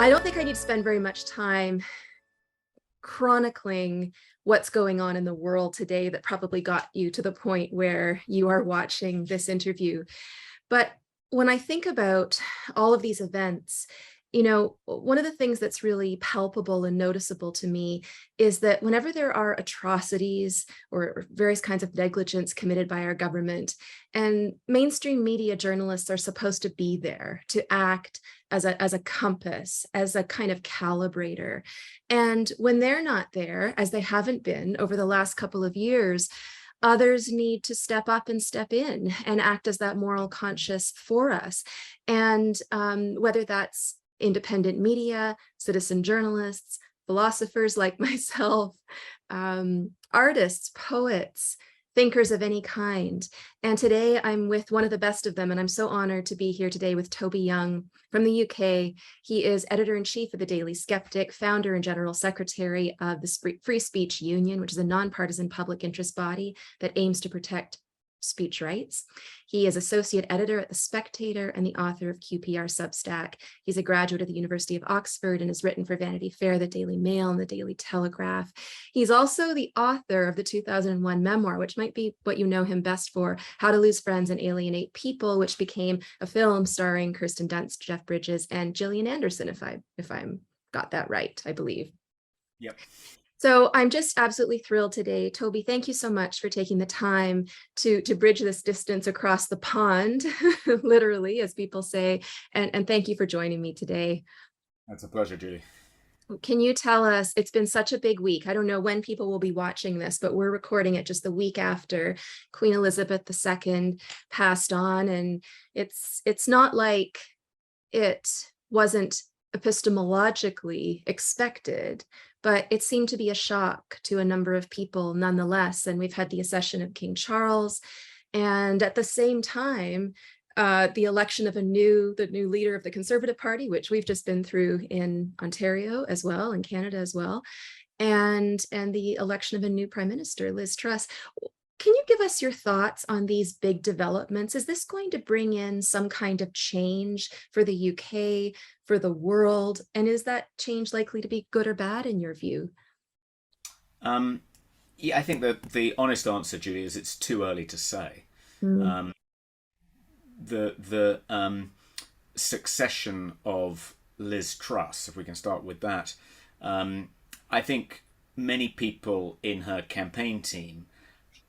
I don't think I need to spend very much time chronicling what's going on in the world today that probably got you to the point where you are watching this interview. But when I think about all of these events, one of the things that's really palpable and noticeable to me is that whenever there are atrocities or various kinds of negligence committed by our government, and mainstream media journalists are supposed to be there to act as a compass, as a kind of calibrator. And when they're not there, as they haven't been over the last couple of years, others need to step up and step in and act as that moral conscience for us. And whether that's independent media, citizen journalists, philosophers like myself, artists, poets, thinkers of any kind. And today I'm with one of the best of them, and I'm so honored to be here today with Toby Young from the UK. He is editor-in-chief of the Daily Skeptic, founder and general secretary of the Free Speech Union, which is a nonpartisan public interest body that aims to protect speech rights. He is associate editor at The Spectator and the author of QPR Substack. He's a graduate of the University of Oxford and has written for Vanity Fair, the Daily Mail, and the Daily Telegraph. He's also the author of the 2001 memoir, which might be what you know him best for, How to Lose Friends and Alienate People, which became a film starring Kirsten Dunst, Jeff Bridges, and Gillian Anderson, if I'm got that right, I believe. Yep. So I'm just absolutely thrilled today. Toby, thank you so much for taking the time to bridge this distance across the pond, literally, as people say, and thank you for joining me today. That's a pleasure, Julie. Can you tell us, it's been such a big week. I don't know when people will be watching this, but we're recording it just the week after Queen Elizabeth II passed on. And it's not like it wasn't epistemologically expected, but it seemed to be a shock to a number of people nonetheless. And we've had the accession of King Charles. And at the same time, the election of the new leader of the Conservative Party, which we've just been through in Ontario as well, in Canada as well, and the election of a new Prime Minister, Liz Truss. Can you give us your thoughts on these big developments? Is this going to bring in some kind of change for the UK, for the world? And is that change likely to be good or bad in your view? Yeah, I think that the honest answer, Julie, is it's too early to say. Mm. Um, the succession of Liz Truss, if we can start with that, I think many people in her campaign team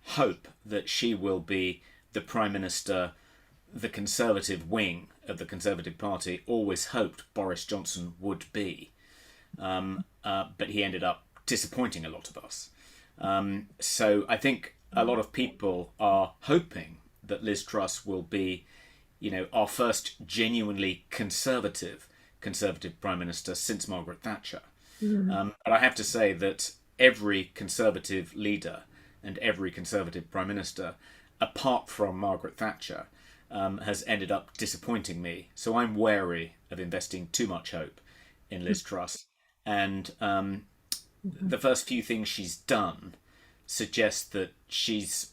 hope that she will be the Prime Minister the Conservative wing of the Conservative Party always hoped Boris Johnson would be. But he ended up disappointing a lot of us. So I think a lot of people are hoping that Liz Truss will be, our first genuinely conservative Prime Minister since Margaret Thatcher. But I have to say that every Conservative leader and every Conservative Prime Minister, apart from Margaret Thatcher, has ended up disappointing me. So I'm wary of investing too much hope in Liz Truss. And the first few things she's done suggest that she's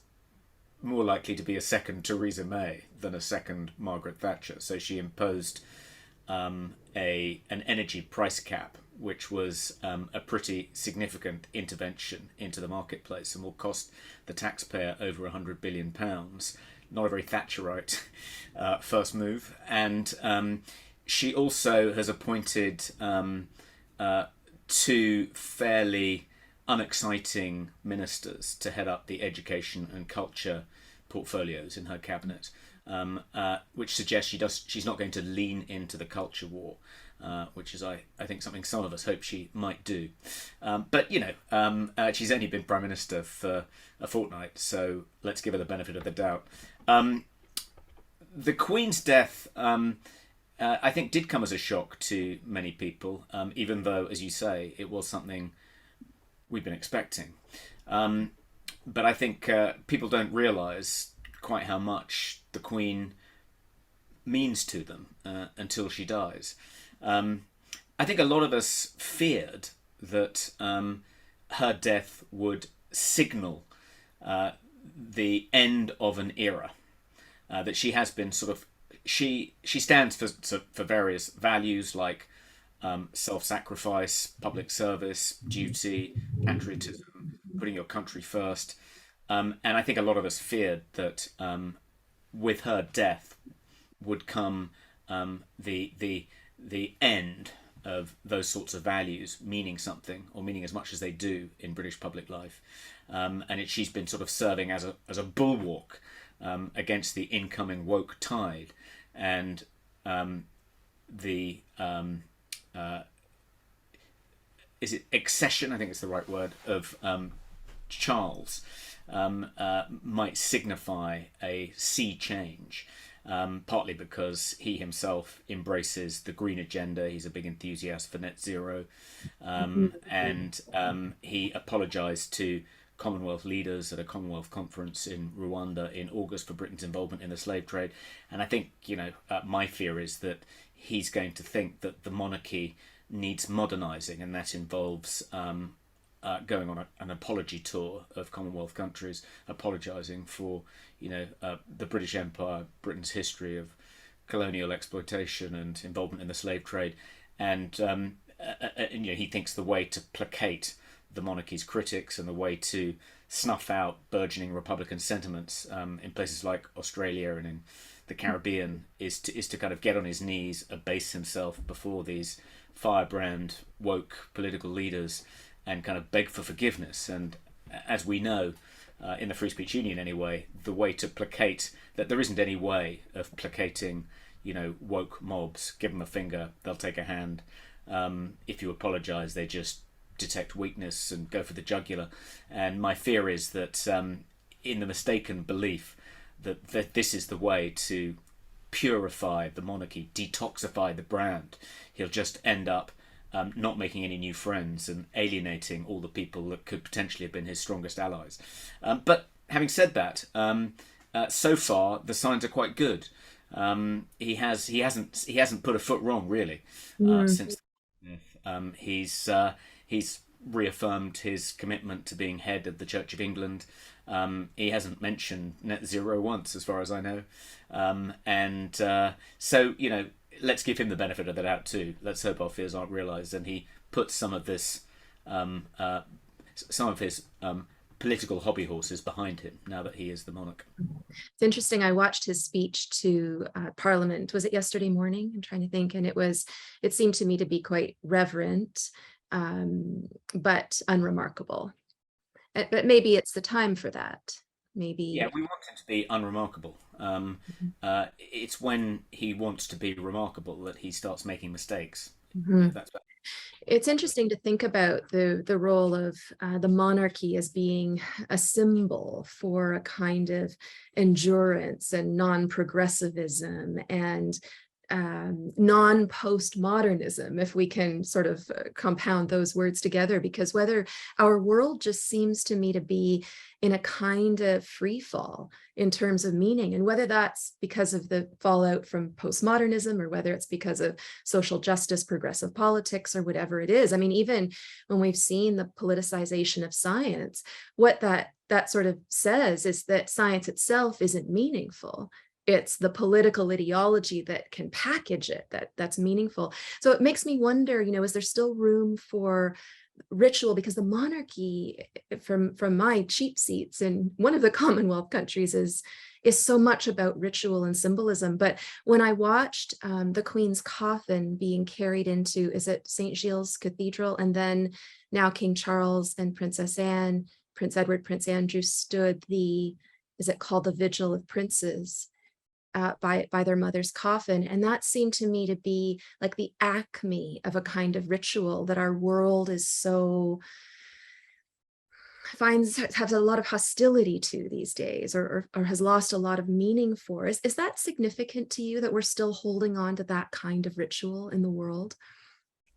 more likely to be a second Theresa May than a second Margaret Thatcher. So she imposed an energy price cap, which was a pretty significant intervention into the marketplace and will cost the taxpayer over £100 billion. Not a very Thatcherite first move. And she also has appointed two fairly unexciting ministers to head up the education and culture portfolios in her cabinet, which suggests she's not going to lean into the culture war, which is, I think, something some of us hope she might do. But she's only been Prime Minister for a fortnight, so let's give her the benefit of the doubt. The Queen's death, I think, did come as a shock to many people, even though, as you say, it was something we've been expecting. But I think people don't realise quite how much the Queen means to them until she dies. I think a lot of us feared that her death would signal the end of an era. That she has been she stands for various values like self-sacrifice, public service, duty, patriotism, putting your country first. And I think a lot of us feared that with her death would come the end of those sorts of values meaning something, or meaning as much as they do in British public life. She's been sort of serving as a bulwark against the incoming woke tide, and the is it accession? I think it's the right word of Charles might signify a sea change. Partly because he himself embraces the green agenda. He's a big enthusiast for net zero. He apologised to Commonwealth leaders at a Commonwealth conference in Rwanda in August for Britain's involvement in the slave trade. And I think, my fear is that he's going to think that the monarchy needs modernising, and that involves going on an apology tour of Commonwealth countries, apologising for the British Empire, Britain's history of colonial exploitation and involvement in the slave trade, and he thinks the way to placate the monarchy's critics and the way to snuff out burgeoning Republican sentiments in places like Australia and in the Caribbean is to kind of get on his knees, abase himself before these firebrand woke political leaders, and kind of beg for forgiveness. And as we know, in the Free Speech Union anyway, the way to placate that, there isn't any way of placating, woke mobs. Give them a finger, they'll take a hand. If you apologise, they just detect weakness and go for the jugular. And my fear is that in the mistaken belief that this is the way to purify the monarchy, detoxify the brand, he'll just end up not making any new friends and alienating all the people that could potentially have been his strongest allies. But having said that, so far the signs are quite good. He hasn't put a foot wrong really since. He's reaffirmed his commitment to being head of the Church of England. He hasn't mentioned net zero once, as far as I know, so let's give him the benefit of the doubt too. Let's hope our fears aren't realised, and he puts some of his political hobby horses behind him now that he is the monarch. It's interesting. I watched his speech to Parliament. Was it yesterday morning? I'm trying to think, and it seemed to me to be quite reverent, but unremarkable. But maybe it's the time for that. Maybe. Yeah, we want him to be unremarkable. It's when he wants to be remarkable that he starts making mistakes. That's what... It's interesting to think about the role of the monarchy as being a symbol for a kind of endurance and non-progressivism and non-postmodernism, if we can sort of compound those words together, because whether our world just seems to me to be in a kind of free fall in terms of meaning, and whether that's because of the fallout from postmodernism or whether it's because of social justice, progressive politics, or whatever it is. I mean, even when we've seen the politicization of science, what that sort of says is that science itself isn't meaningful. It's the political ideology that can package it that's meaningful. So it makes me wonder, is there still room for ritual? Because the monarchy, from my cheap seats in one of the Commonwealth countries, is so much about ritual and symbolism. But when I watched the Queen's coffin being carried into, is it St. Gilles Cathedral, and then now King Charles and Princess Anne, Prince Edward, Prince Andrew stood is it called the Vigil of Princes? By their mother's coffin. And that seemed to me to be like the acme of a kind of ritual that our world is so has a lot of hostility to these days, or has lost a lot of meaning for. Is that significant to you, that we're still holding on to that kind of ritual in the world?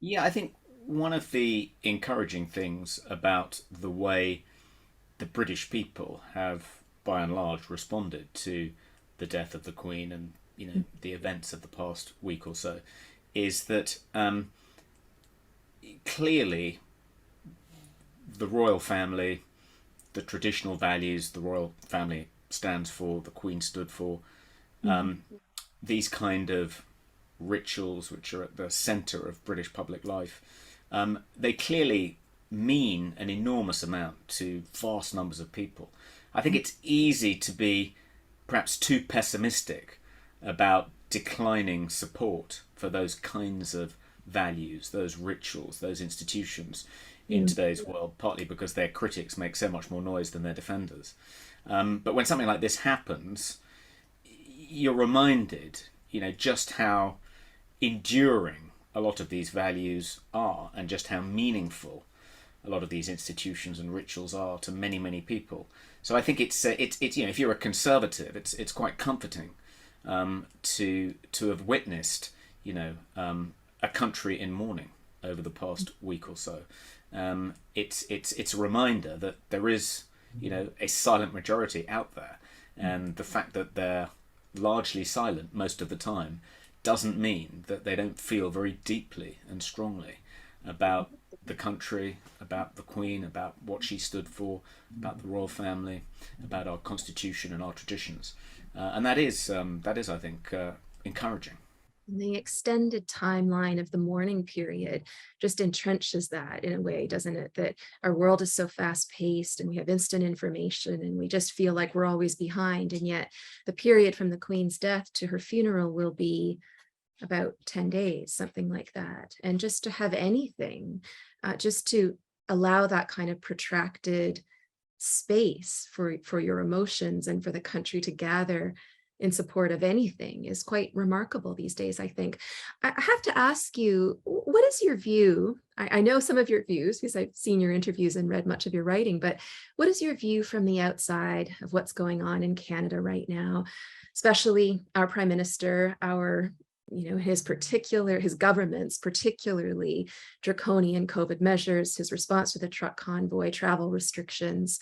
Yeah, I think one of the encouraging things about the way the British people have, by and large, responded to the death of the Queen and the events of the past week or so, is that clearly the royal family, the traditional values the royal family stands for, the Queen stood for, these kind of rituals which are at the centre of British public life, they clearly mean an enormous amount to vast numbers of people. I think it's easy to be perhaps too pessimistic about declining support for those kinds of values, those rituals, those institutions in today's world, partly because their critics make so much more noise than their defenders. But when something like this happens, you're reminded, just how enduring a lot of these values are, and just how meaningful a lot of these institutions and rituals are to many, many people. So I think it's if you're a conservative, it's quite comforting to have witnessed a country in mourning over the past week or so. It's a reminder that there is a silent majority out there, and the fact that they're largely silent most of the time doesn't mean that they don't feel very deeply and strongly about the country, about the Queen, about what she stood for, about the royal family, about our constitution and our traditions, and that is, I think, encouraging. The extended timeline of the mourning period just entrenches that in a way, doesn't it? That our world is so fast paced and we have instant information and we just feel like we're always behind. And yet the period from the Queen's death to her funeral will be about 10 days, something like that. And just to have anything, just to allow that kind of protracted space for your emotions and for the country to gather in support of anything is quite remarkable these days, I think. I have to ask you, what is your view? I know some of your views because I've seen your interviews and read much of your writing, but what is your view from the outside of what's going on in Canada right now, especially our Prime Minister, his government's particularly draconian COVID measures, his response to the truck convoy, travel restrictions,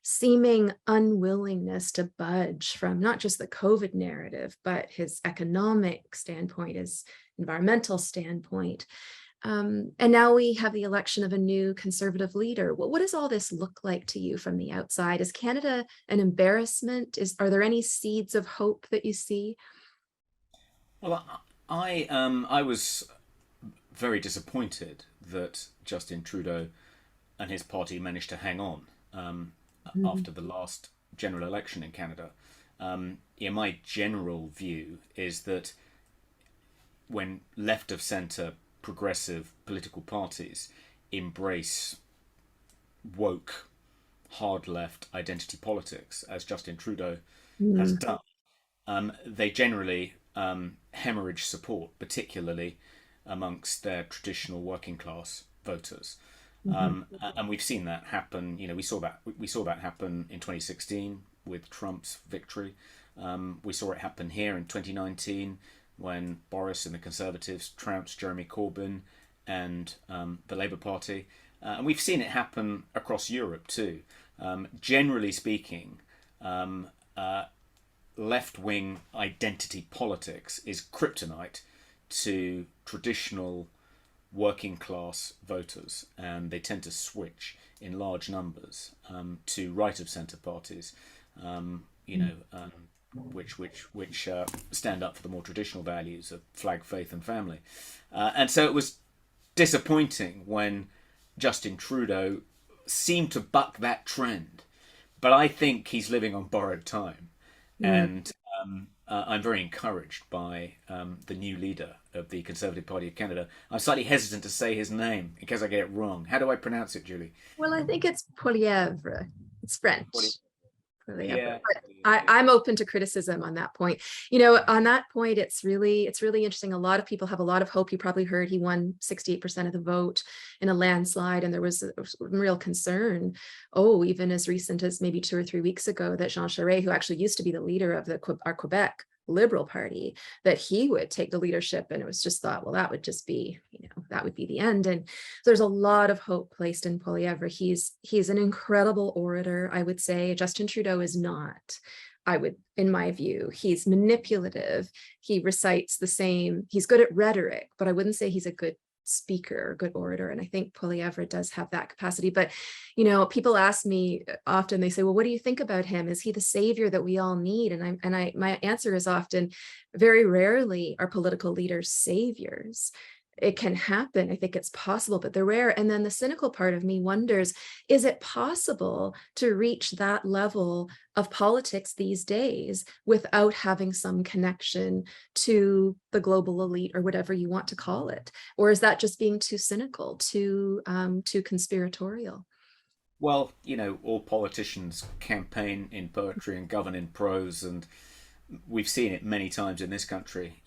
seeming unwillingness to budge from not just the COVID narrative, but his economic standpoint, his environmental standpoint. And now we have the election of a new conservative leader. What does all this look like to you from the outside? Is Canada an embarrassment? Are there any seeds of hope that you see? Well, I was very disappointed that Justin Trudeau and his party managed to hang on after the last general election in Canada. My general view is that when left of centre progressive political parties embrace woke, hard left identity politics, as Justin Trudeau has done, they generally hemorrhage support, particularly amongst their traditional working class voters. And we've seen that happen. We saw that happen in 2016 with Trump's victory. We saw it happen here in 2019 when Boris and the Conservatives trounced Jeremy Corbyn and the Labour Party. And we've seen it happen across Europe too. Generally speaking, left-wing identity politics is kryptonite to traditional working class voters, and they tend to switch in large numbers to right of centre parties, which stand up for the more traditional values of flag, faith, and family. And so it was disappointing when Justin Trudeau seemed to buck that trend, but I think he's living on borrowed time, and I'm very encouraged by the new leader of the Conservative Party of Canada. I'm slightly hesitant to say his name in case I get it wrong. How do I pronounce it, Julie? Well, I think it's Poilievre. It's French. Yeah. I'm open to criticism on that point. On that point, it's really interesting. A lot of people have a lot of hope. You probably heard he won 68% of the vote in a landslide, and there was a real concern. Oh, even as recent as maybe 2 or 3 weeks ago, that Jean Charest, who actually used to be the leader of our Quebec Liberal Party, that he would take the leadership, and it was just thought, well, that would just be, that would be the end. And there's a lot of hope placed in Poilievre. He's an incredible orator, I would say. Justin Trudeau is not. In my view, he's manipulative. He recites the same. He's good at rhetoric, but I wouldn't say he's a good speaker, a good orator. And I think Poilievre does have that capacity. But, people ask me often, they say, well, what do you think about him? Is he the savior that we all need? And my answer is often, very rarely are political leaders saviors. It can happen. I think it's possible, but they're rare. And then the cynical part of me wonders, is it possible to reach that level of politics these days without having some connection to the global elite or whatever you want to call it? Or is that just being too cynical, too conspiratorial? Well, all politicians campaign in poetry and govern in prose, and we've seen it many times in this country.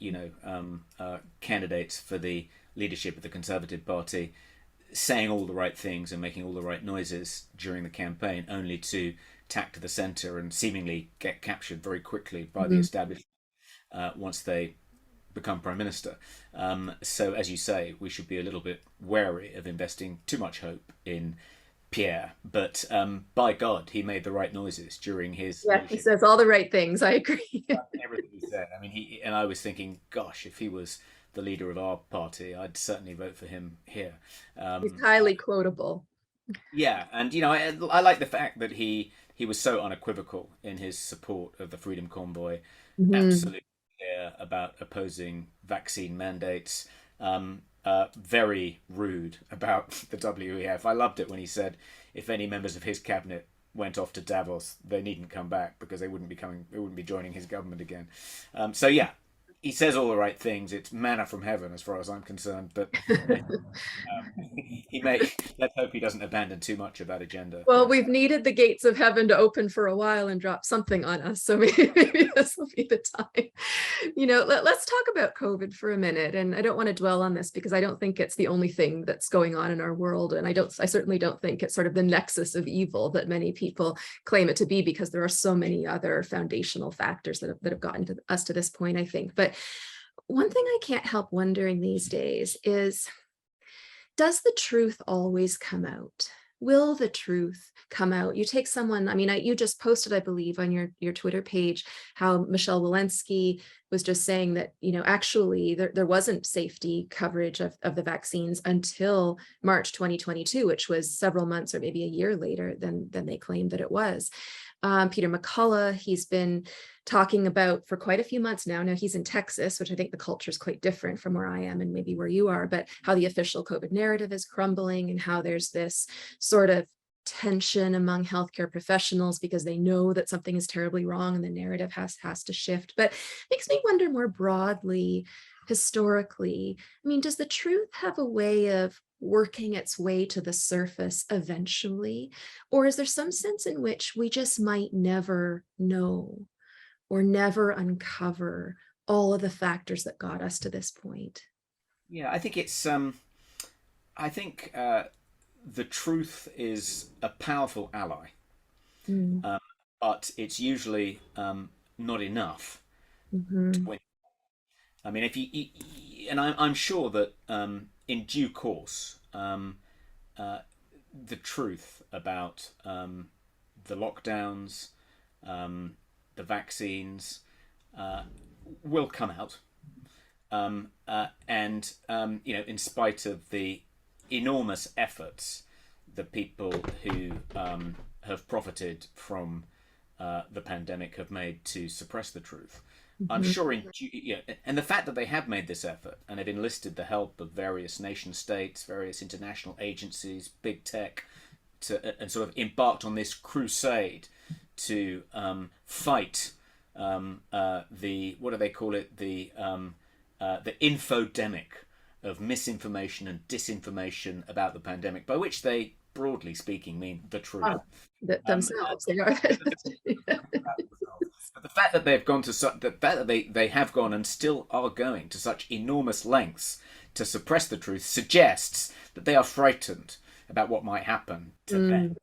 Candidates for the leadership of the Conservative Party saying all the right things and making all the right noises during the campaign, only to tack to the centre and seemingly get captured very quickly by the establishment once they become prime minister. So, as you say, we should be a little bit wary of investing too much hope in Pierre, but by God, he made the right noises during his Yeah, leadership. he says all the right things. I agree. Everything he said. I mean, I was thinking, gosh, if he was the leader of our party, I'd certainly vote for him here. He's highly quotable. Yeah, and I like the fact that he was so unequivocal in his support of the Freedom Convoy, absolutely clear about opposing vaccine mandates. Very rude about the WEF. I loved it when he said if any members of his cabinet went off to Davos, they needn't come back because they wouldn't be joining his government again. So yeah, he says all the right things. It's manna from heaven as far as I'm concerned. But let's hope he doesn't abandon too much of that agenda. Well, we've needed the gates of heaven to open for a while and drop something on us. So maybe this will be the time. Let's talk about COVID for a minute. And I don't want to dwell on this because I don't think it's the only thing that's going on in our world. And I certainly don't think it's sort of the nexus of evil that many people claim it to be, because there are so many other foundational factors that have gotten us to this point, I think. But one thing I can't help wondering these days is, does the truth always come out? Will the truth come out? You take someone, you just posted, I believe, on your Twitter page, how Michelle Walensky was just saying that, actually there wasn't safety coverage of the vaccines until March 2022, which was several months or maybe a year later than they claimed that it was. Peter McCullough, he's been talking about for quite a few months now. Now he's in Texas, which I think the culture is quite different from where I am and maybe where you are, but how the official COVID narrative is crumbling and how there's this sort of tension among healthcare professionals because they know that something is terribly wrong and the narrative has to shift. But it makes me wonder more broadly, historically, does the truth have a way of working its way to the surface eventually? Or is there some sense in which we just might never know or never uncover all of the factors that got us to this point? Yeah, I think it's the truth is a powerful ally, but it's usually not enough to win. If and I'm sure that in due course, the truth about the lockdowns, the vaccines, will come out, and in spite of the enormous efforts the people who have profited from the pandemic have made to suppress the truth. I'm sure and the fact that they have made this effort and have enlisted the help of various nation states, various international agencies, big tech, and sort of embarked on this crusade to fight what do they call it, the infodemic of misinformation and disinformation about the pandemic, by which they, broadly speaking, mean the truth. Themselves, they are. But the fact that they've gone to the fact that they have gone and still are going to such enormous lengths to suppress the truth suggests that they are frightened about what might happen to them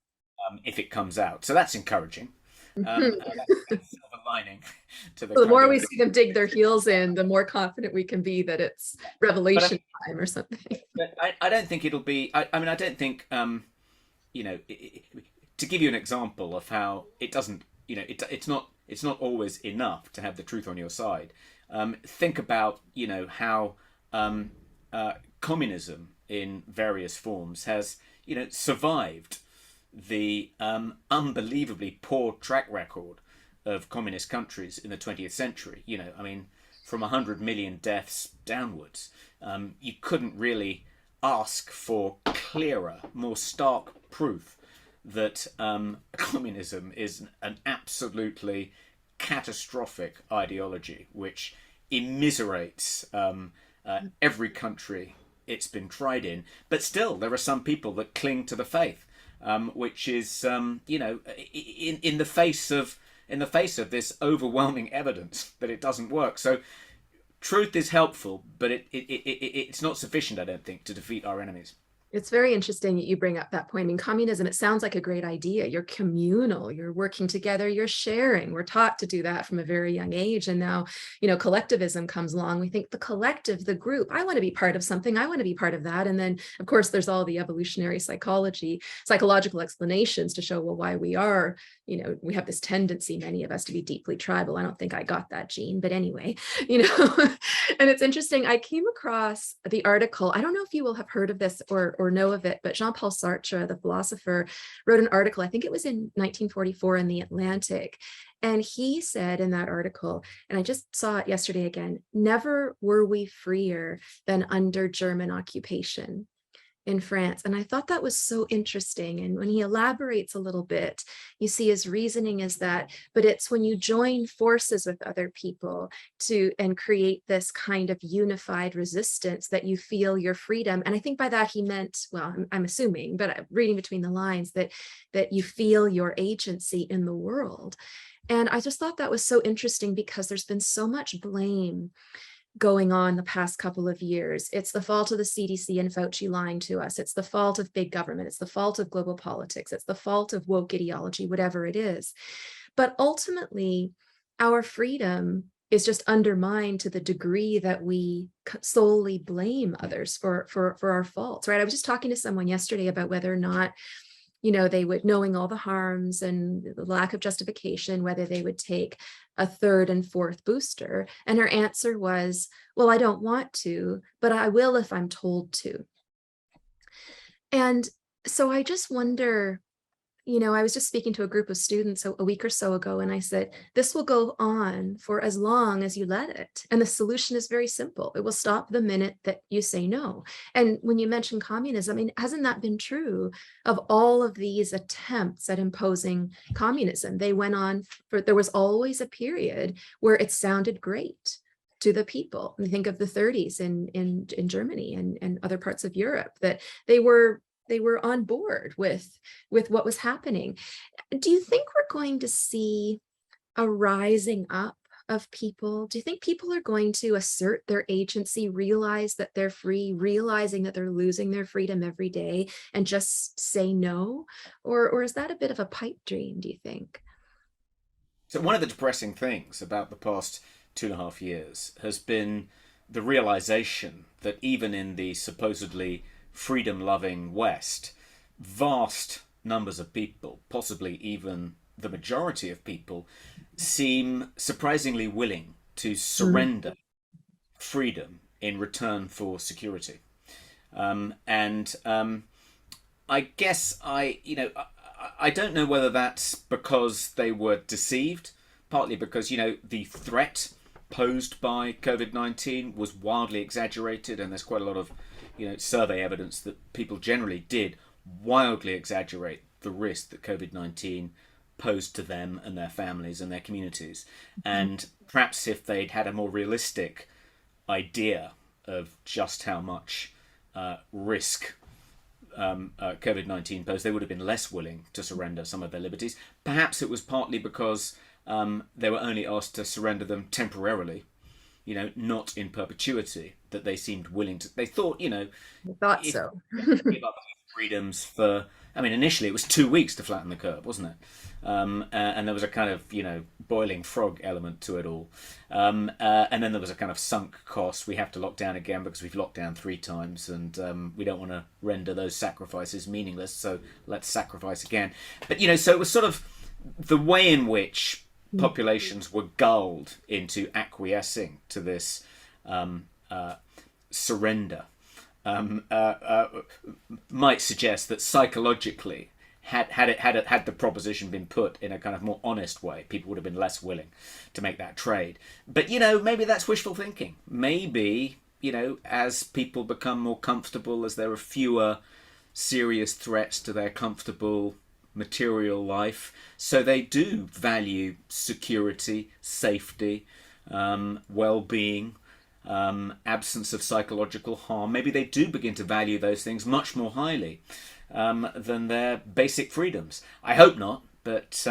if it comes out. So that's encouraging. That's silver lining to the more we see them dig their heels in, the more confident we can be that it's revelation time or something. But I don't think it'll be. I don't think. To give you an example of how it doesn't. It's not always enough to have the truth on your side. Think about how communism in various forms has, survived the unbelievably poor track record of communist countries in the 20th century. I mean, from 100 million deaths downwards, you couldn't really ask for clearer, more stark proof that communism is an absolutely catastrophic ideology which immiserates every country it's been tried in. But still, there are some people that cling to the faith, which is, in the face of this overwhelming evidence that it doesn't work. So truth is helpful, but it's not sufficient, I don't think, to defeat our enemies. It's very interesting that you bring up that point. I mean, communism, it sounds like a great idea. You're communal, you're working together, you're sharing. We're taught to do that from a very young age. And now, collectivism comes along. We think the collective, the group, I want to be part of something. I want to be part of that. And then, of course, there's all the evolutionary psychological explanations to show, well, why we are, we have this tendency, many of us, to be deeply tribal. I don't think I got that gene, but anyway, and it's interesting. I came across the article. I don't know if you will have heard of this or know of it, but Jean-Paul Sartre, the philosopher, wrote an article, I think it was in 1944 in The Atlantic. And he said in that article, and I just saw it yesterday again, never were we freer than under German occupation in France. And I thought that was so interesting. And when he elaborates a little bit, you see his reasoning is that, but it's when you join forces with other people and create this kind of unified resistance that you feel your freedom. And I think by that he meant, well, I'm assuming, but reading between the lines, that you feel your agency in the world. And I just thought that was so interesting because there's been so much blame going on the past couple of years. It's the fault of the CDC and Fauci lying to us. It's the fault of big government. It's the fault of global politics. It's the fault of woke ideology, whatever it is. But ultimately, our freedom is just undermined to the degree that we solely blame others for our faults, right? I was just talking to someone yesterday about whether or not they would, knowing all the harms and the lack of justification, whether they would take a third and fourth booster. And her answer was, well, I don't want to, but I will if I'm told to. And so I just wonder, I was just speaking to a group of students a week or so ago, and I said, this will go on for as long as you let it. And the solution is very simple. It will stop the minute that you say no. And when you mention communism, I mean, hasn't that been true of all of these attempts at imposing communism? They went on there was always a period where it sounded great to the people. We think of the 30s in Germany and other parts of Europe, that they were on board with what was happening. Do you think we're going to see a rising up of people? Do you think people are going to assert their agency, realize that they're free, realizing that they're losing their freedom every day, and just say no? Or is that a bit of a pipe dream, do you think? So one of the depressing things about the past 2.5 years has been the realization that even in the supposedly freedom-loving West, vast numbers of people, possibly even the majority of people, seem surprisingly willing to surrender freedom in return for security. I guess I don't know whether that's because they were deceived, partly because the threat posed by COVID-19 was wildly exaggerated, and there's quite a lot of survey evidence that people generally did wildly exaggerate the risk that COVID-19 posed to them and their families and their communities. And perhaps if they'd had a more realistic idea of just how much risk COVID-19 posed, they would have been less willing to surrender some of their liberties. Perhaps it was partly because they were only asked to surrender them temporarily, not in perpetuity, that they seemed willing to. They thought, I thought so. give up freedoms for. I mean, initially it was 2 weeks to flatten the curve, wasn't it? And there was a kind of boiling frog element to it all, and then there was a kind of sunk cost. We have to lock down again because we've locked down 3 times, and we don't want to render those sacrifices meaningless. So let's sacrifice again. But so it was sort of the way in which populations were gulled into acquiescing to this surrender might suggest that psychologically, had the proposition been put in a kind of more honest way, people would have been less willing to make that trade. But maybe that's wishful thinking. Maybe as people become more comfortable, as there are fewer serious threats to their comfortable material life, so they do value security, safety, well-being, absence of psychological harm. Maybe they do begin to value those things much more highly than their basic freedoms. I hope not, but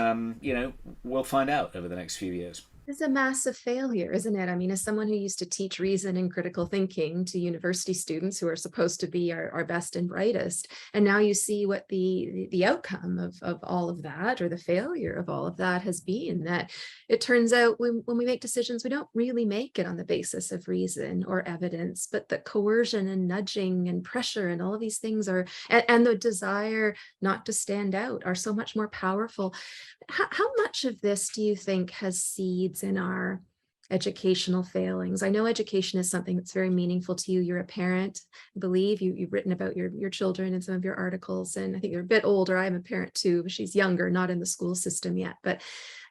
we'll find out over the next few years. It's a massive failure, isn't it? I mean, as someone who used to teach reason and critical thinking to university students who are supposed to be our best and brightest, and now you see what the outcome of all of that, or the failure of all of that, has been, that it turns out when we make decisions, we don't really make it on the basis of reason or evidence, but that coercion and nudging and pressure and all of these things are, and the desire not to stand out, are so much more powerful. How much of this do you think has seeds in our educational failings? I know education is something that's very meaningful to you. You're a parent. I believe you've written about your children in some of your articles, and I think you're a bit older. I'm a parent too, but she's younger, not in the school system yet. But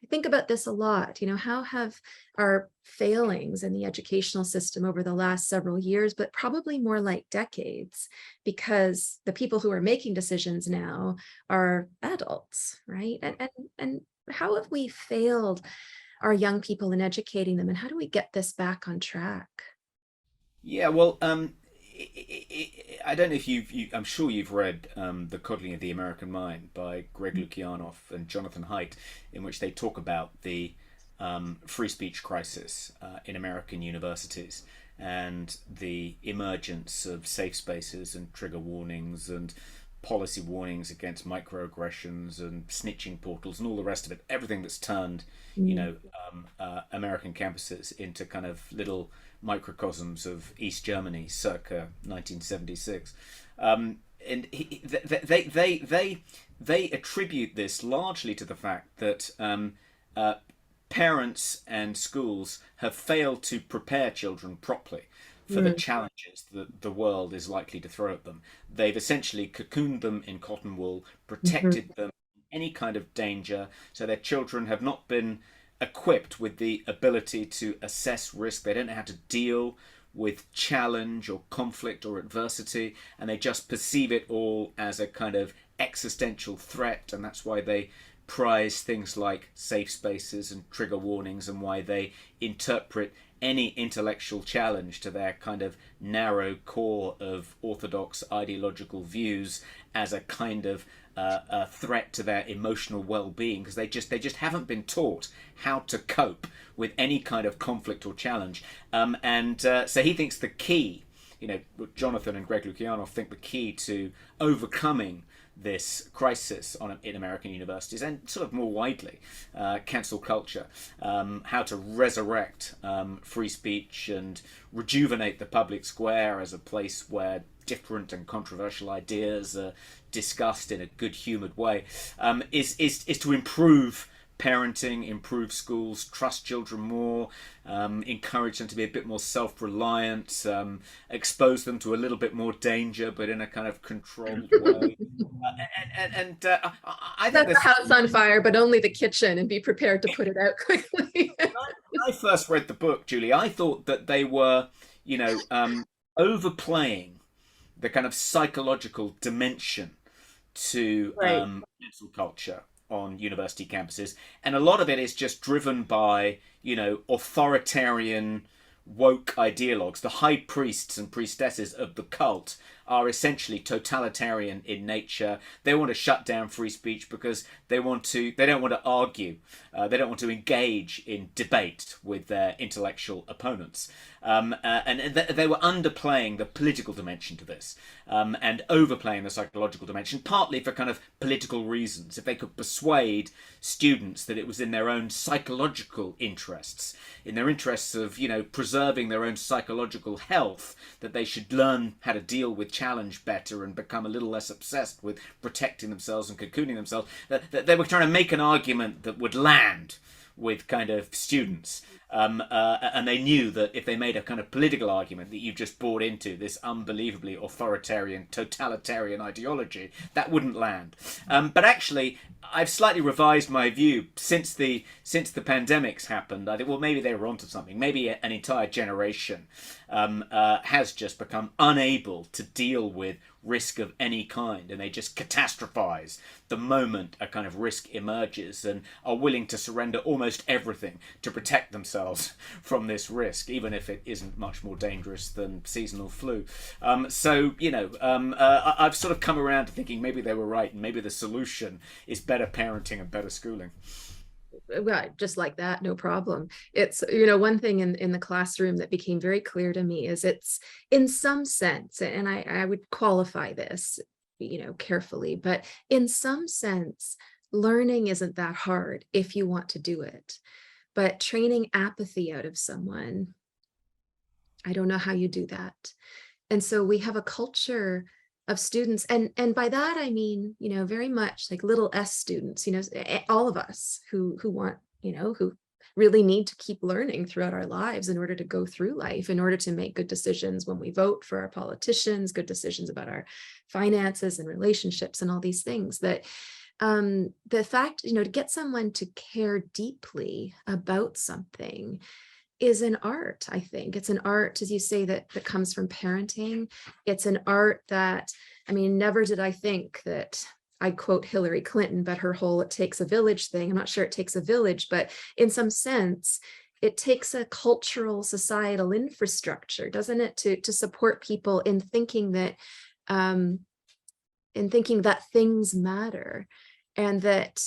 I think about this a lot. How have our failings in the educational system over the last several years, but probably more like decades, because the people who are making decisions now are adults, right? And how have we failed our young people in educating them, and how do we get this back on track? Yeah, well, I don't know if I'm sure you've read The Coddling of the American Mind by Greg Lukianoff and Jonathan Haidt, in which they talk about the free speech crisis in American universities and the emergence of safe spaces and trigger warnings and policy warnings against microaggressions and snitching portals and all the rest of it. Everything that's turned, American campuses into kind of little microcosms of East Germany circa 1976. They attribute this largely to the fact that parents and schools have failed to prepare children properly for the challenges that the world is likely to throw at them. They've essentially cocooned them in cotton wool, protected them from any kind of danger, so their children have not been equipped with the ability to assess risk. They don't know how to deal with challenge or conflict or adversity, and they just perceive it all as a kind of existential threat, and that's why they prize things like safe spaces and trigger warnings, and why they interpret any intellectual challenge to their kind of narrow core of orthodox ideological views as a kind of a threat to their emotional well-being, because they just haven't been taught how to cope with any kind of conflict or challenge. So he thinks the key, Jonathan and Greg Lukianoff think the key to overcoming this crisis in American universities, and sort of more widely, cancel culture, how to resurrect free speech and rejuvenate the public square as a place where different and controversial ideas are discussed in a good-humoured way, is to improve parenting, improve schools, trust children more, encourage them to be a bit more self-reliant, expose them to a little bit more danger, but in a kind of controlled way. I Set think the house on fire, but only the kitchen, and be prepared to put it out quickly. when I first read the book, Julie, I thought that they were, overplaying the kind of psychological dimension to Right. cancel culture on university campuses, and a lot of it is just driven by authoritarian woke ideologues. The high priests and priestesses of the cult are essentially totalitarian in nature. They want to shut down free speech because they don't want to argue, they don't want to engage in debate with their intellectual opponents, they were underplaying the political dimension to this, and overplaying the psychological dimension, partly for kind of political reasons. If they could persuade students that it was in their own psychological interests, in their interests of preserving their own psychological health, that they should learn how to deal with challenge better and become a little less obsessed with protecting themselves and cocooning themselves, that they were trying to make an argument that would land with kind of students. And they knew that if they made a kind of political argument that you just bought into this unbelievably authoritarian, totalitarian ideology, that wouldn't land. But actually, I've slightly revised my view since the pandemics happened. I think, well, maybe they were onto something. Maybe an entire generation has just become unable to deal with risk of any kind, and they just catastrophize the moment a kind of risk emerges and are willing to surrender almost everything to protect themselves from this risk, even if it isn't much more dangerous than seasonal flu. I've sort of come around to thinking maybe they were right, and maybe the solution is better parenting and better schooling. Well, just like that, no problem. It's, one thing in the classroom that became very clear to me is it's in some sense, and I would qualify this, carefully, but in some sense, learning isn't that hard if you want to do it. But training apathy out of someone, I don't know how you do that. And so we have a culture of students, and by that I mean, very much like little s students, all of us who want, who really need to keep learning throughout our lives in order to go through life, in order to make good decisions when we vote for our politicians, good decisions about our finances and relationships and all these things. That the fact, to get someone to care deeply about something is an art. I think it's an art, as you say, that comes from parenting. It's an art that, never did I think that, I quote Hillary Clinton, but her whole "it takes a village" thing. I'm not sure it takes a village, but in some sense, it takes a cultural, societal infrastructure, doesn't it, to support people in thinking that things matter, and that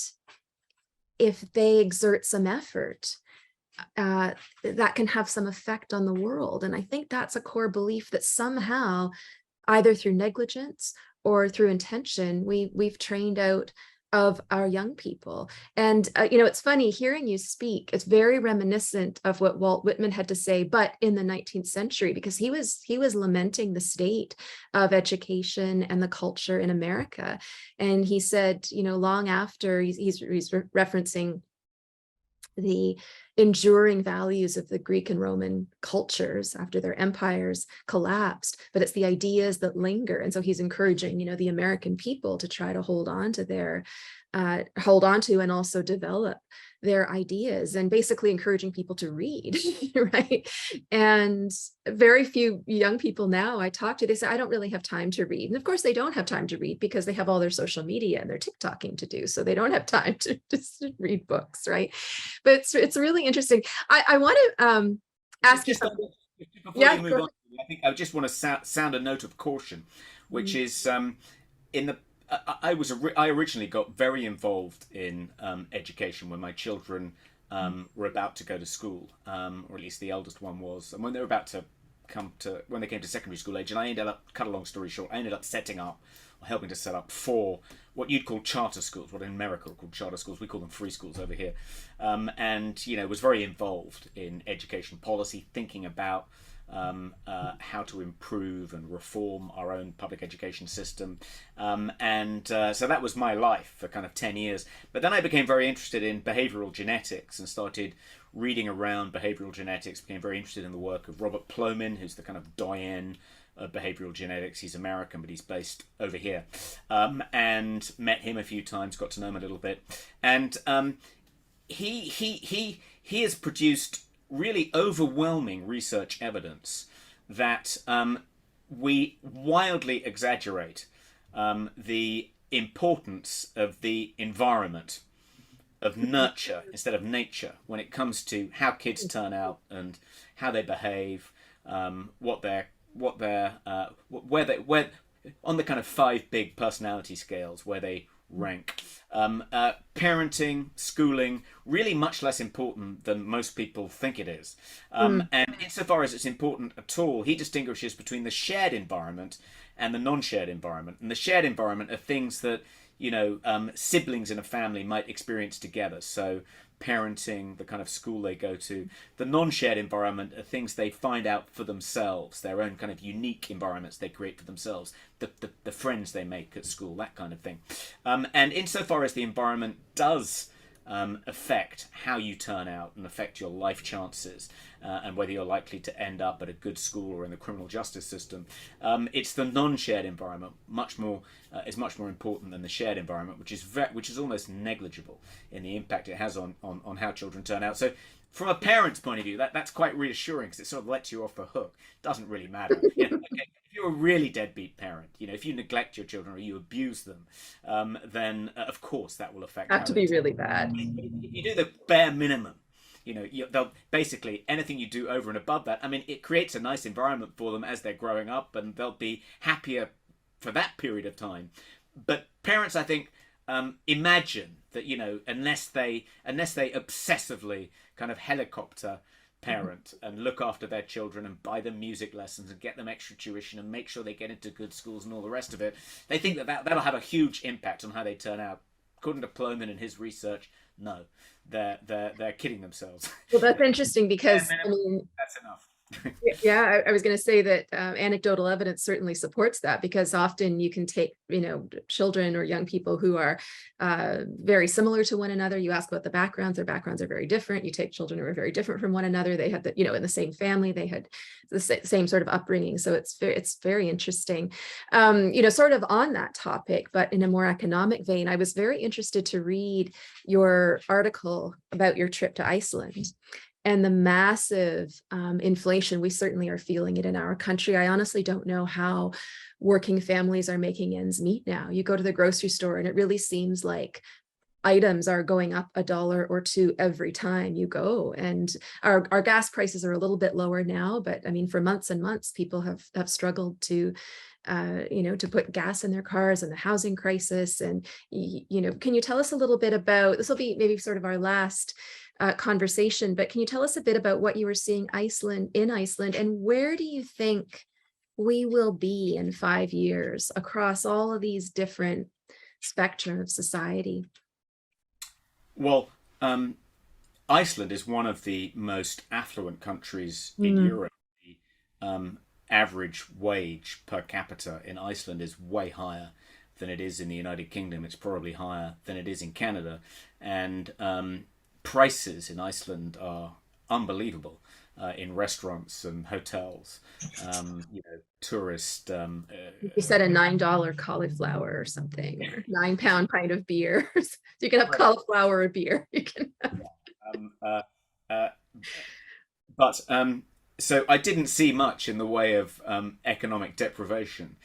if they exert some effort, that can have some effect on the world. And I think that's a core belief that somehow, either through negligence or through intention, we've trained out of our young people. And it's funny hearing you speak. It's very reminiscent of what Walt Whitman had to say, but in the 19th century, because he was lamenting the state of education and the culture in America. And he said, long after, he's referencing the enduring values of the Greek and Roman cultures after their empires collapsed, but it's the ideas that linger. And so he's encouraging, the American people to try to hold on to and also develop their ideas, and basically encouraging people to read, right? And very few young people now I talk to, they say, I don't really have time to read. And of course they don't have time to read because they have all their social media and their TikToking to do. So they don't have time to just read books, right? But it's really interesting. I want to ask you something. Before you move on, I think I just want to sound a note of caution, which is in the I originally got very involved in education when my children were about to go to school, or at least the eldest one was, and when they were about to when they came to secondary school age, and I ended up, cut a long story short, I ended up helping to set up 4 what you'd call charter schools, what in America are called charter schools. We call them free schools over here, and was very involved in education policy, thinking about how to improve and reform our own public education system. So that was my life for kind of 10 years. But then I became very interested in behavioral genetics and started reading around behavioral genetics, became very interested in the work of Robert Plomin, who's the kind of doyen of behavioral genetics. He's American, but he's based over here. And met him a few times, got to know him a little bit. And he has produced really overwhelming research evidence that we wildly exaggerate the importance of the environment, of nurture instead of nature, when it comes to how kids turn out and how they behave, where on the kind of 5 big personality scales where they rank. Parenting, schooling, really much less important than most people think it is. And insofar as it's important at all, he distinguishes between the shared environment and the non-shared environment. And the shared environment are things that, siblings in a family might experience together. So parenting, the kind of school they go to. The non-shared environment are things they find out for themselves, their own kind of unique environments they create for themselves, the friends they make at school, that kind of thing. And insofar as the environment does affect how you turn out and affect your life chances, and whether you're likely to end up at a good school or in the criminal justice system. It's the non-shared environment is much more important than the shared environment, which is almost negligible in the impact it has on how children turn out. So from a parent's point of view, that's quite reassuring, because it sort of lets you off the hook. Doesn't really matter. Okay, if you're a really deadbeat parent, if you neglect your children or you abuse them, then of course that will affect Have how to they be turn. really bad. If you do the bare minimum, they'll basically, anything you do over and above that, I mean, it creates a nice environment for them as they're growing up, and they'll be happier for that period of time. But parents, I think, imagine that, unless they obsessively kind of helicopter parent and look after their children and buy them music lessons and get them extra tuition and make sure they get into good schools and all the rest of it, they think that'll have a huge impact on how they turn out. According to Plowman and his research, no, they're kidding themselves. Well, that's interesting because, I mean, That's enough. yeah, I was going to say that anecdotal evidence certainly supports that, because often you can take, children or young people who are very similar to one another. You ask about the backgrounds; their backgrounds are very different. You take children who are very different from one another. They had in the same family, they had the same sort of upbringing. So it's very interesting. Sort of on that topic, but in a more economic vein, I was very interested to read your article about your trip to Iceland and the massive inflation. We certainly are feeling it in our country. I honestly don't know how working families are making ends meet now. You go to the grocery store and it really seems like items are going up $1 or $2 every time you go. And our gas prices are a little bit lower now, but I mean, for months and months, people have struggled to to put gas in their cars, and the housing crisis. And, can you tell us a little bit about, this will be maybe sort of our last conversation, but can you tell us a bit about what you were seeing in Iceland, and where do you think we will be in 5 years across all of these different spectrum of society? Well, Iceland is one of the most affluent countries in Mm. Europe. The average wage per capita in Iceland is way higher than it is in the United Kingdom. It's probably higher than it is in Canada. And prices in Iceland are unbelievable in restaurants and hotels. Tourist. You said a $9 cauliflower or something, or 9-pound pint of beer. So you can have cauliflower or beer. You can. Um, uh, uh, but So I didn't see much in the way of economic deprivation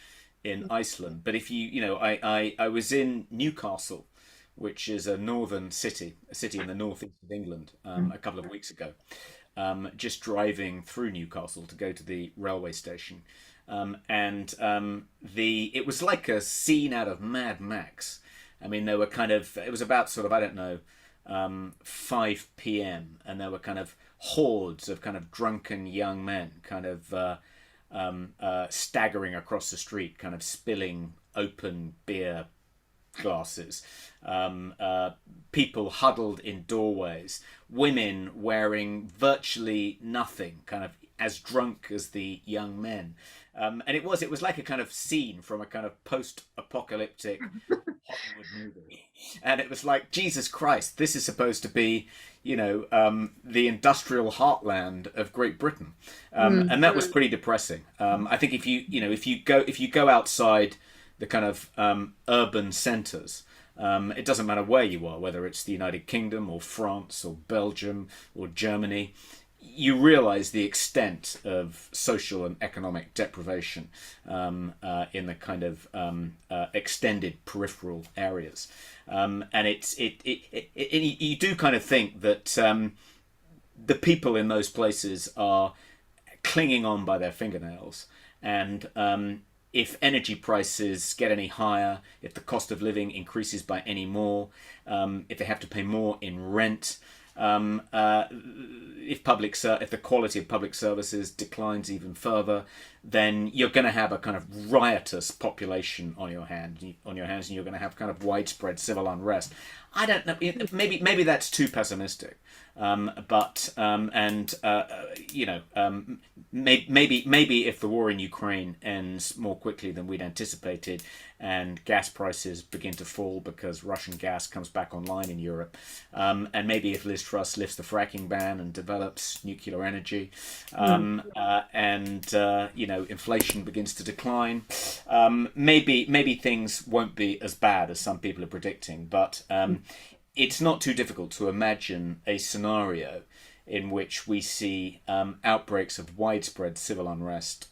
in Iceland. But if I was in Newcastle, which is a city in the northeast of England, a couple of weeks ago, just driving through Newcastle to go to the railway station. It was like a scene out of Mad Max. I mean, it was about sort of, I don't know, 5 p.m. and there were kind of hordes of kind of drunken young men kind of staggering across the street, kind of spilling open beer glasses, people huddled in doorways, women wearing virtually nothing, kind of as drunk as the young men. And it was like a kind of scene from a kind of post-apocalyptic Hollywood movie. And it was like, Jesus Christ, this is supposed to be, the industrial heartland of Great Britain. And that was pretty depressing. I think if you go outside the kind of urban centres, it doesn't matter where you are, whether it's the United Kingdom or France or Belgium or Germany, you realise the extent of social and economic deprivation in the kind of extended peripheral areas, and you do kind of think that the people in those places are clinging on by their fingernails, and if energy prices get any higher, if the cost of living increases by any more, if they have to pay more in rent, if the quality of public services declines even further, then you're going to have a kind of riotous population on your hands, and you're going to have kind of widespread civil unrest. I don't know. Maybe that's too pessimistic, But and maybe if the war in Ukraine ends more quickly than we'd anticipated, and gas prices begin to fall because Russian gas comes back online in Europe, and maybe if Liz Truss lifts the fracking ban and develops nuclear energy, and inflation begins to decline, maybe things won't be as bad as some people are predicting. But it's not too difficult to imagine a scenario in which we see outbreaks of widespread civil unrest,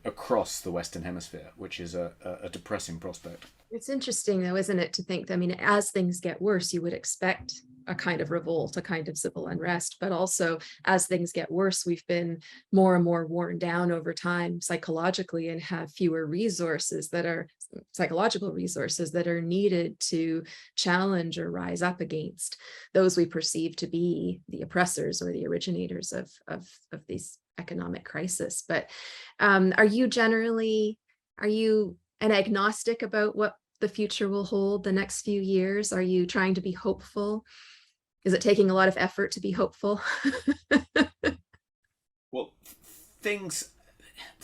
across the Western Hemisphere, which is a depressing prospect. It's interesting, though, isn't it, to think that, I mean, as things get worse, you would expect a kind of revolt, a kind of civil unrest, but also as things get worse, we've been more and more worn down over time psychologically and have fewer resources that are psychological resources that are needed to challenge or rise up against those we perceive to be the oppressors or the originators of these economic crisis. But are you an agnostic about what the future will hold the next few years? Are you trying to be hopeful? Is it taking a lot of effort to be hopeful? Well, things,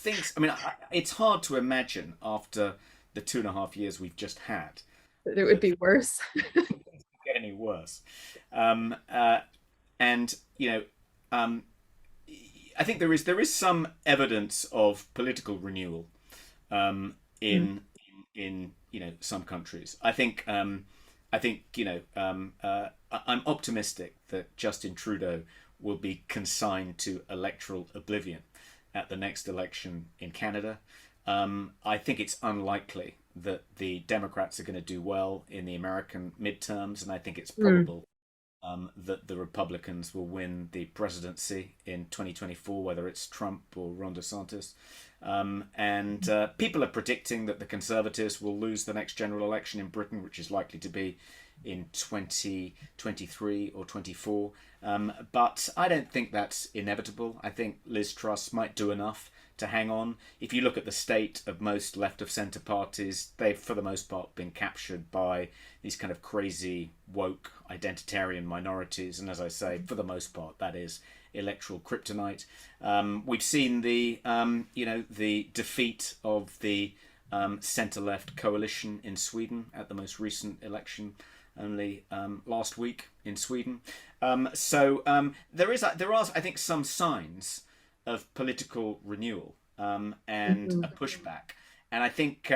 I mean, it's hard to imagine after the 2.5 years we've just had That it would that be worse. things get any worse. Um, uh, and I think there is some evidence of political renewal Mm, in some countries. I'm optimistic that Justin Trudeau will be consigned to electoral oblivion at the next election in Canada. I think it's unlikely that the Democrats are going to do well in the American midterms, and I think it's mm, probable that the Republicans will win the presidency in 2024, whether it's Trump or Ron DeSantis. And people are predicting that the Conservatives will lose the next general election in Britain, which is likely to be in 2023 or 24. But I don't think that's inevitable. I think Liz Truss might do enough to hang on. If you look at the state of most left of centre parties, they've for the most part been captured by these kind of crazy woke identitarian minorities, and as I say, for the most part, that is electoral kryptonite. We've seen the defeat of the centre left coalition in Sweden at the most recent election only last week in Sweden. There are, I think, some signs of political renewal and a mhm, pushback. And I think,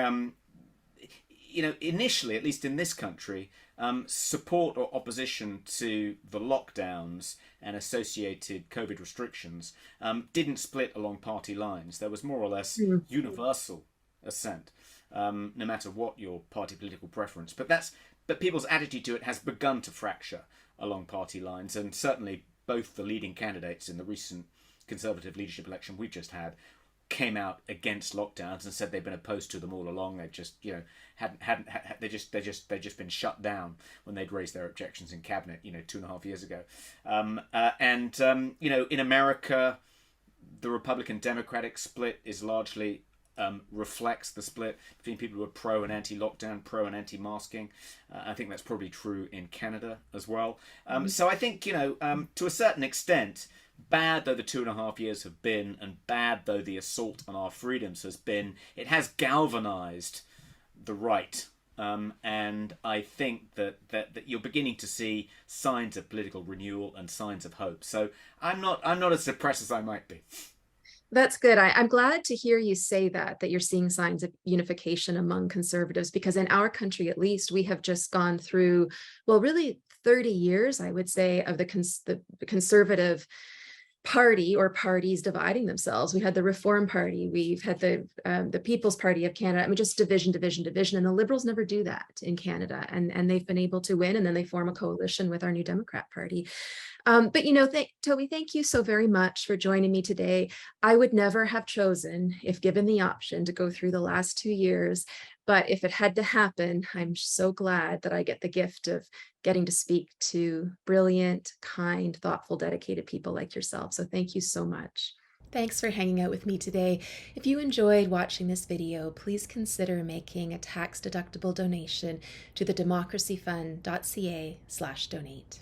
initially, at least in this country, support or opposition to the lockdowns and associated COVID restrictions didn't split along party lines. There was more or less mm. universal assent, no matter what your party political preference. But people's attitude to it has begun to fracture along party lines, and certainly both the leading candidates in the recent Conservative leadership election we've just had came out against lockdowns and said they've been opposed to them all along. They just hadn't they just been shut down when they'd raised their objections in cabinet 2.5 years ago. In America, the Republican Democratic split is largely reflects the split between people who are pro and anti-lockdown, pro and anti-masking. I think that's probably true in Canada as well. So I think to a certain extent, bad though the 2.5 years have been, and bad though the assault on our freedoms has been, it has galvanized the right. And I think that you're beginning to see signs of political renewal and signs of hope. So I'm not as depressed as I might be. That's good. I'm glad to hear you say that you're seeing signs of unification among conservatives, because in our country, at least, we have just gone through, well, really 30 years, I would say, of the conservative party or parties dividing themselves. We had the Reform Party, we've had the People's Party of Canada. I mean, just division, division, division. And the Liberals never do that in Canada. And they've been able to win, and then they form a coalition with our new Democrat Party. But Toby, thank you so very much for joining me today. I would never have chosen, if given the option, to go through the last 2 years. But if it had to happen, I'm so glad that I get the gift of getting to speak to brilliant, kind, thoughtful, dedicated people like yourself. So thank you so much. Thanks for hanging out with me today. If you enjoyed watching this video, please consider making a tax-deductible donation to the democracyfund.ca/donate.